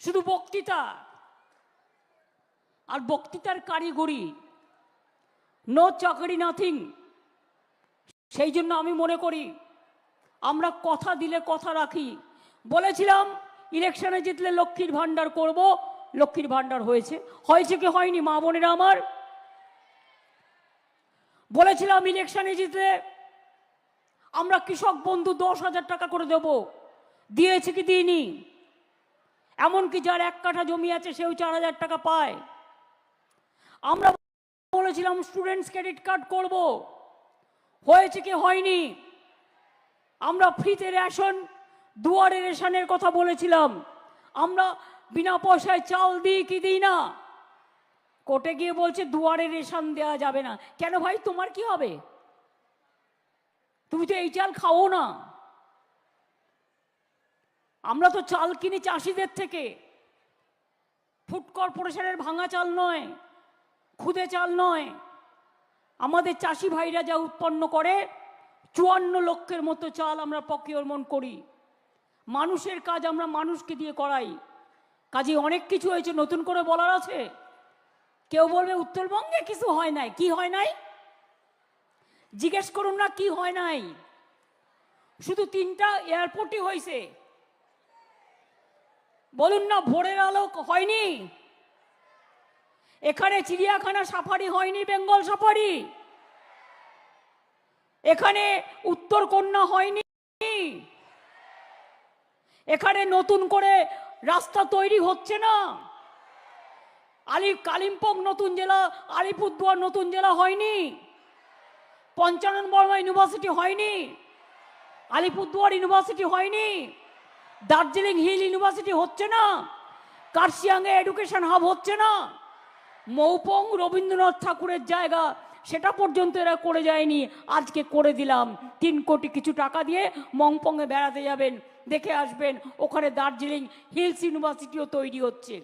শুধু বক্তৃতা আর বক্তৃতার কারিগরি, নো চাকরি নাথিং। সেই জন্য আমি মনে করি আমরা কথা দিলে কথা রাখি। বলেছিলাম ইলেকশনে জিতলে লক্ষ্মীর ভাণ্ডার করব, লক্ষ্মীর ভাণ্ডার হয়েছে। হয়েছে কি হয়নি মা বোনেরা আমার? বলেছিলাম ইলেকশনে জিতলে আমরা কৃষক বন্ধু 10,000 টাকা করে দেব, দিয়েছে কি দিইনি? এমনকি যার 1 কাঠা জমি আছে সেও 4,000 টাকা পায়। আমরা বলেছিলাম স্টুডেন্টস ক্রেডিট কার্ড করব, হয়েছে কি হয়নি? আমরা ফ্রিতে রেশন, দুয়ারে রেশনের কথা বলেছিলাম। আমরা বিনা পয়সায় চাল দিই কি দিই না? কোর্টে গিয়ে বলছে দুয়ারে রেশন দেওয়া যাবে না। কেন ভাই, তোমার কি হবে? তুমি তো এই চাল খাও না। আমরা তো চাল কিনি চাষিদের থেকে, ফুড কর্পোরেশনের ভাঙা চাল নয়, খুদে চাল নয়। আমাদের চাষি ভাইরা যা উৎপন্ন করে 54 লক্ষের মতো চাল আমরা প্রকিউরমেন্ট করি। মানুষের কাজ আমরা মানুষকে দিয়ে করাই। কাজে অনেক কিছু হয়েছে, নতুন করে বলার আছে? কেউ বলবে উত্তরবঙ্গে কিছু হয় নাই। কি হয় নাই? জিজ্ঞেস করুন না কি হয় নাই। শুধু 3টা এয়ারপোর্টই হয়েছে। বলুন না ভোরের আলো হয়নি? এখানে চিড়িয়াখানা সাফারি হয়নি, বেঙ্গল সাফারি? এখানে উত্তরকন্যা হয়নি? এখানে নতুন করে রাস্তা তৈরি হচ্ছে না? কালিম্পং নতুন জেলা, আলিপুরদুয়ার নতুন জেলা হয়নি? পঞ্চানন বর্মা ইউনিভার্সিটি হয়নি? আলিপুরদুয়ার ইউনিভার্সিটি হয়নি? দার্জিলিং হিল ইউনিভার্সিটি হচ্ছে না? কার্শিয়াংয়ে এডুকেশন হাব হচ্ছে না? মৌপং রবীন্দ্রনাথ ঠাকুরের জায়গা, সেটা পর্যন্ত এরা করে যায়নি। আজকে করে দিলাম। 3 কোটি কিছু টাকা দিয়ে মংপংয়ে বেড়াতে যাবেন, দেখে আসবেন। ওখানে দার্জিলিং হিলস ইউনিভার্সিটিও তৈরি হচ্ছে।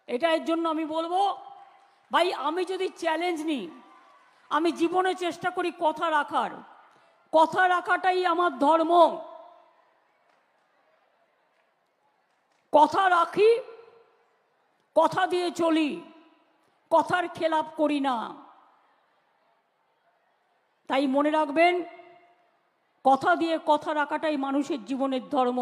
এটা এর জন্য আমি বলবো, ভাই আমি যদি চ্যালেঞ্জ নিই, আমি জীবনে চেষ্টা করি কথা রাখার। কথা রাখাটাই আমার ধর্ম। কথা রাখি, কথা দিয়ে চলি, কথার খেলাপ করি না। তাই মনে রাখবেন, কথা দিয়ে কথা রাখাটাই মানুষের জীবনের ধর্ম।